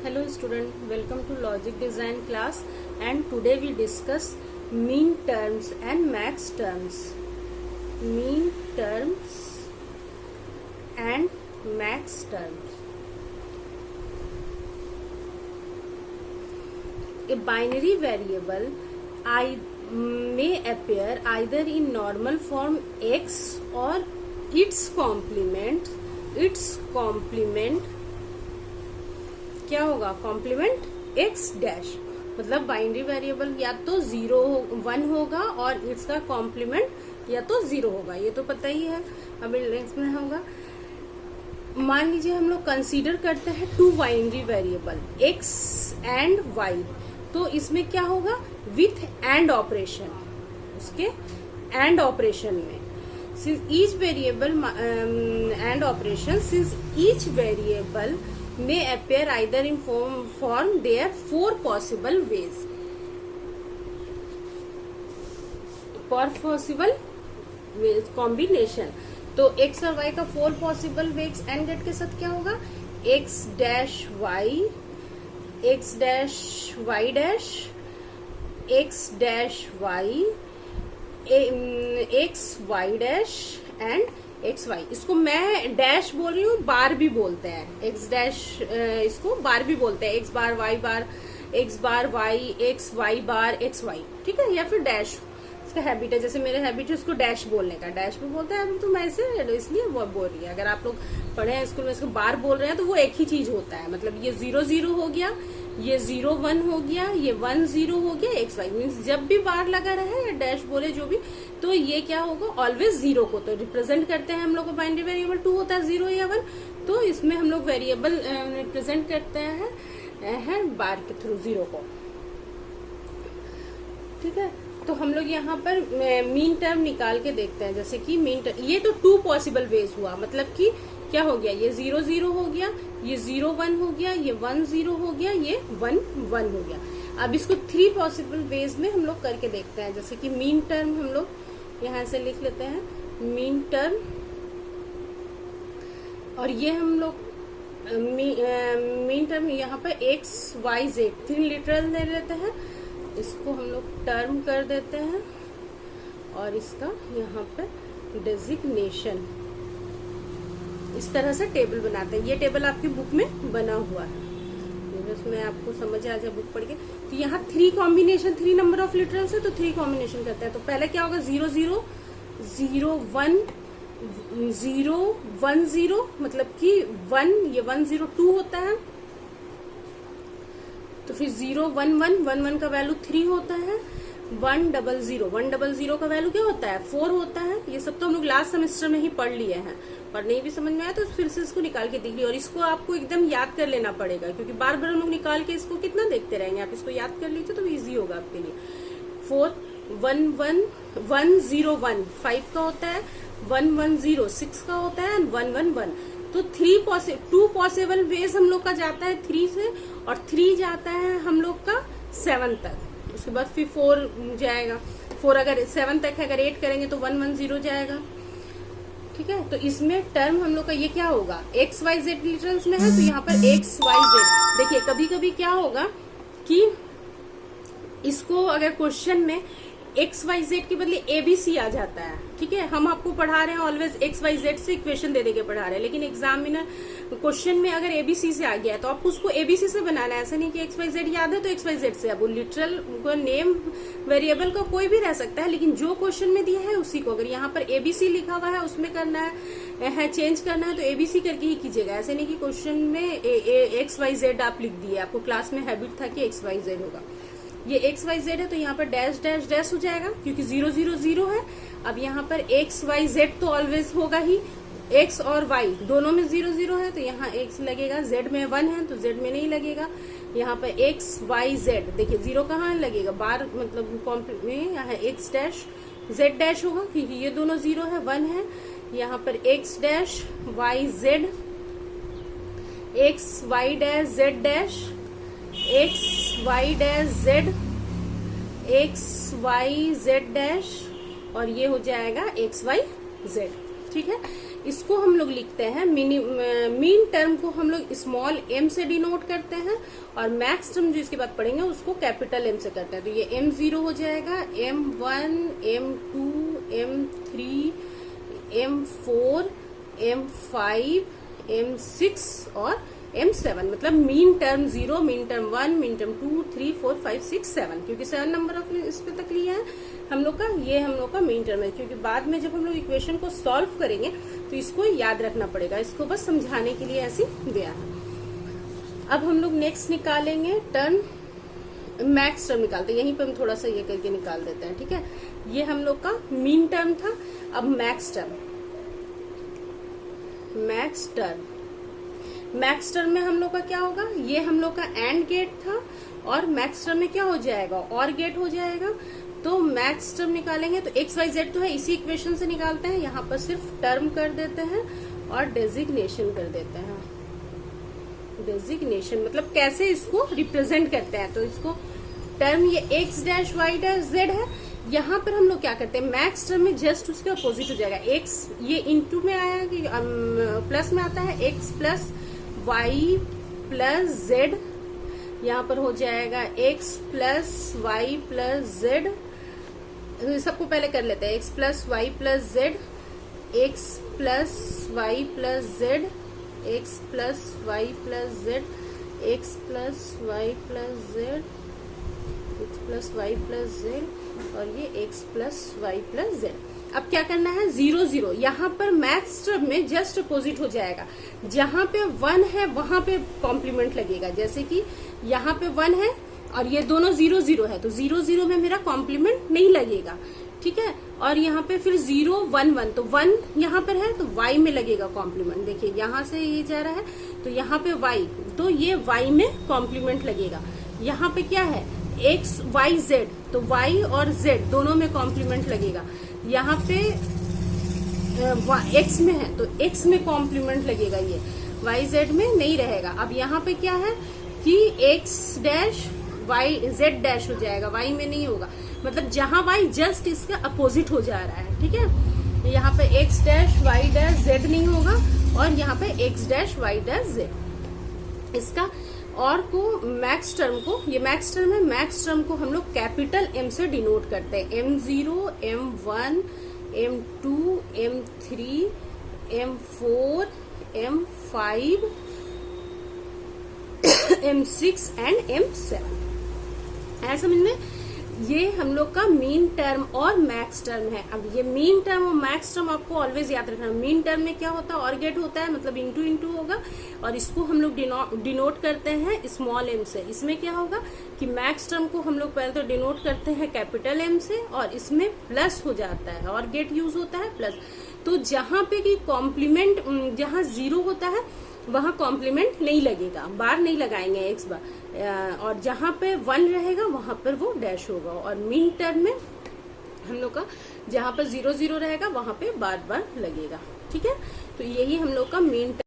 Hello student, welcome to Logic Design class, and today we discuss mean terms and max terms. Mean terms and max terms. A binary variable may appear either in normal form x or its complement. क्या होगा? Complement x dash, मतलब binary variable या तो 1 होगा और it's का complement या तो 0 होगा, ये तो पता ही है। अब नेक्स्ट में होगा, मान लीजिए हम लोग कंसीडर करते हैं two binary variable X and Y, तो इसमें क्या होगा? विथ एंड ऑपरेशन, उसके एंड ऑपरेशन में since each variable AND operation since each variable may appear either in form there are four possible ways. Combination, तो x और y का 4 possible ways and gate के साथ क्या होगा? x dash y, x dash y dash, x dash y, x y dash and X Y. इसको मैं dash बोल रही हूँ, बार भी बोलते हैं, एक्स डैश इसको बार भी बोलते हैं, एक्स बार वाई बार, एक्स बार वाई, एक्स वाई बार, एक्स वाई, ठीक है, या फिर डैश इसका हैबिट है, जैसे मेरे हैबिट है उसको डैश बोलने का, डैश भी बोलते हैं। अभी तो मैं इसे इसलिए वो बोल रही है, अगर आप लोग पढ़े हैं स्कूल में इसको बार बोल रहे हैं तो वो एक ही चीज होता है, मतलब ये 0 0 हो गया, ये 0 1 हो गया, ये 1 0 हो गया, एक्स वाई मीन्स जब भी बार लगा रहे या डैश बोले जो भी, तो ये क्या होगा? ऑलवेज 0 को तो रिप्रेजेंट करते हैं हम लोग को बाइनरी वेरिएबल 2 होता है 0 या 1, तो इसमें हम लोग वेरिएबल रिप्रेजेंट करते हैं बार के थ्रू 0 को, ठीक है। तो हम लोग यहाँ पर मीन टर्म निकाल के देखते हैं, जैसे कि मीन टर्म, ये तो 2 पॉसिबल वेज हुआ, मतलब कि क्या हो गया? ये 0 0 हो गया, ये 0 1 हो गया, ये 1 0 हो गया, ये 1 1 हो गया। अब इसको 3 पॉसिबल वेज में हम लोग करके देखते हैं, जैसे कि मीन टर्म हम लोग यहाँ से लिख लेते हैं, मीन टर्म, और ये हम लोग मीन टर्म यहाँ पर एक्स वाई जेड 3 लिटरल ले लेते हैं, इसको हम लोग टर्म कर देते हैं और इसका यहाँ पे डेजिग्नेशन, इस तरह से टेबल बनाते हैं। ये टेबल आपकी बुक में बना हुआ है, उसमें आपको समझ आ जाए बुक पढ़ के। तो यहाँ 3 कॉम्बिनेशन, 3 नंबर ऑफ लिटरल्स है तो 3 कॉम्बिनेशन करते हैं। तो पहले क्या होगा? 0 0 0 1 0 1 0, मतलब कि 1, ये 1 0 2 होता है, तो फिर 0 1 1 1 1 का वैल्यू 3 होता है, 1 0 0 1 0 0 का वैल्यू क्या होता है? 4 होता है। ये सब तो हम लोग लास्ट सेमेस्टर में ही पढ़ लिए हैं, और नहीं भी समझ में आया तो फिर से इसको निकाल के देख लिया, और इसको आपको एकदम याद कर लेना पड़ेगा, क्योंकि बार बार हम लोग निकाल के इसको कितना देखते रहेंगे। आप इसको याद कर लीजिए तो इजी होगा आपके लिए। 4 1 1 1 0 1 5 का होता है, 1 1 0 6 का होता है, एंड 1 1 1। तो 2 पॉसिबल वेज हम लोग का जाता है 3 से, और 3 जाता है हम लोग का 7 तक। उसके बाद फिर 4 जाएगा, 4 अगर 7 तक है, अगर 8 करेंगे तो 1 1 0 जाएगा, ठीक है। तो इसमें टर्म हम लोग का ये क्या होगा? एक्स वाई जेड लिटरल्स में है, तो यहाँ पर एक्स वाई जेड। देखिए कभी कभी क्या होगा कि इसको अगर क्वेश्चन में एक्स वाई जेड के बदले एबीसी आ जाता है, ठीक है। हम आपको पढ़ा रहे हैं ऑलवेज एक्स वाई जेड से इक्वेशन दे देके पढ़ा रहे हैं, लेकिन एग्जामिनर क्वेश्चन में अगर एबीसी से आ गया है तो आपको उसको एबीसी से बनाना है। ऐसा नहीं कि एक्स वाई जेड याद है तो एक्स वाई जेड से। अब वो लिटरल नेम वेरिएबल का कोई भी रह सकता है, लेकिन जो क्वेश्चन में दिया है उसी को, अगर यहाँ पर एबीसी लिखा हुआ है उसमें करना है चेंज करना है तो एबीसी करके ही कीजिएगा। ऐसे नहीं कि क्वेश्चन में एक्स वाई जेड आप लिख दिए, आपको क्लास में हैबिट था कि एक्स वाई जेड होगा। ये एक्स वाई जेड है तो यहाँ पर डैश डैश डैश हो जाएगा, क्योंकि 0 0 0 है। अब यहाँ पर एक्स वाई जेड तो ऑलवेज होगा ही, एक्स और वाई दोनों में 0 0 है तो यहाँ एक्स लगेगा, जेड में 1 है तो जेड में नहीं लगेगा। यहाँ पर एक्स वाई जेड, देखिए 0 कहाँ लगेगा? बार मतलब में यहाँ एक्स डैश जेड डैश होगा, क्योंकि ये दोनों 0 है, 1 है। यहाँ पर X dash Y Z, X Y dash Z dash, X Y dash Z, X Y Z dash, और ये हो जाएगा एक्स वाई जेड। ठीक है। इसको हम लोग लिखते हैं मीन टर्म को हम लोग स्मॉल m से डिनोट करते हैं और मैक्स टर्म जो इसके बाद पढ़ेंगे उसको कैपिटल M से करते हैं। तो ये m0 हो जाएगा, m1, m2, m3, m4, m5, m6 और m7, मतलब mean term 0, mean term 1, mean term 2, 3, 4, 5, 6, 7, क्योंकि 7 नंबर ऑफ इस पे तक लिया है हम लोग का, ये हम लोग का मीन टर्म है। क्योंकि बाद में जब हम लोग इक्वेशन को सॉल्व करेंगे तो इसको याद रखना पड़ेगा, इसको बस समझाने के लिए ऐसे दिया है। अब हम लोग नेक्स्ट निकालेंगे टर्म, मैक्स टर्म निकालते हैं। यहीं पे हम थोड़ा सा ये करके निकाल देते हैं, ठीक है। ये हम लोग का मीन टर्म था। अब मैक्स टर्म, मैक्स टर्म में हम लोग का क्या होगा, ये हम लोग का एंड गेट था और मैक्स टर्म में क्या हो जाएगा, और गेट हो जाएगा। तो मैक्स टर्म निकालेंगे तो एक्स वाई जेड तो है, इसी इक्वेशन से निकालते हैं। यहाँ पर सिर्फ टर्म कर देते हैं और डेजिग्नेशन कर देते हैं। डेजिग्नेशन मतलब कैसे इसको रिप्रेजेंट करते हैं। तो इसको टर्म ये X dash Y dash Z है। यहाँ पर हम लोग क्या करते हैं, मैक्स टर्म में जस्ट उसके अपोजिट हो जाएगा। एक्स ये इंटू में आया कि प्लस में आता है, X plus Y plus Z, यहाँ पर हो जाएगा X plus Y plus Z. सबको पहले कर लेते हैं, X plus Y plus Z, X plus Y plus Z, X plus Y plus Z, X plus Y plus Z, X plus Y plus Z और ये X plus Y plus Z. अब क्या करना है, 0 0 यहाँ पर मैक्स टर्म में just opposite हो जाएगा। जहां पे 1 है वहां पे कॉम्प्लीमेंट लगेगा। जैसे कि यहाँ पे 1 है और ये दोनों 0 0 है, तो 0 0 में मेरा कॉम्प्लीमेंट नहीं लगेगा, ठीक है। और यहाँ पे फिर 0 1 1, तो 1 यहाँ पर है तो y में लगेगा कॉम्प्लीमेंट। देखिए यहाँ से ये जा रहा है तो यहाँ पे y, तो ये y में कॉम्प्लीमेंट लगेगा। यहाँ पे क्या है, x y z, तो y और z दोनों में कॉम्प्लीमेंट लगेगा। यहाँ पे x में है तो x में कॉम्प्लीमेंट लगेगा, ये y z में नहीं रहेगा। अब यहाँ पे क्या है कि x dash y z dash हो जाएगा, y में नहीं होगा। मतलब जहां y जस्ट इसका अपोजिट हो जा रहा है, ठीक है। यहाँ पे x dash y dash z नहीं होगा और यहाँ पे x dash y dash z। इसका और को मैक्स टर्म को, ये मैक्स टर्म है, मैक्स टर्म को हम लोग कैपिटल M से डिनोट करते हैं। M0, M1, M2, M3, M4, M5, M6 and M7 है समझ में। ये हम लोग का मीन टर्म और मैक्स टर्म है। अब ये मीन टर्म और मैक्स टर्म आपको ऑलवेज याद रखना है। मीन टर्म में क्या होता है, और गेट होता है, मतलब इंटू इंटू होगा और इसको हम लोग डिनोट करते हैं स्मॉल m से। इसमें क्या होगा कि मैक्स टर्म को हम लोग पहले तो डिनोट करते हैं कैपिटल M से और इसमें प्लस हो जाता है और गेट यूज होता है प्लस। तो जहां पे कि कॉम्प्लीमेंट, जहां 0 होता है वहां कॉम्प्लीमेंट नहीं लगेगा, बार नहीं लगाएंगे एक्स बार, और जहां पे 1 रहेगा वहां पर वो डैश होगा। और मीन टर्म में हम लोग का जहां पर 0 0 रहेगा वहां पे बार बार लगेगा, ठीक है। तो यही हम लोग का मीन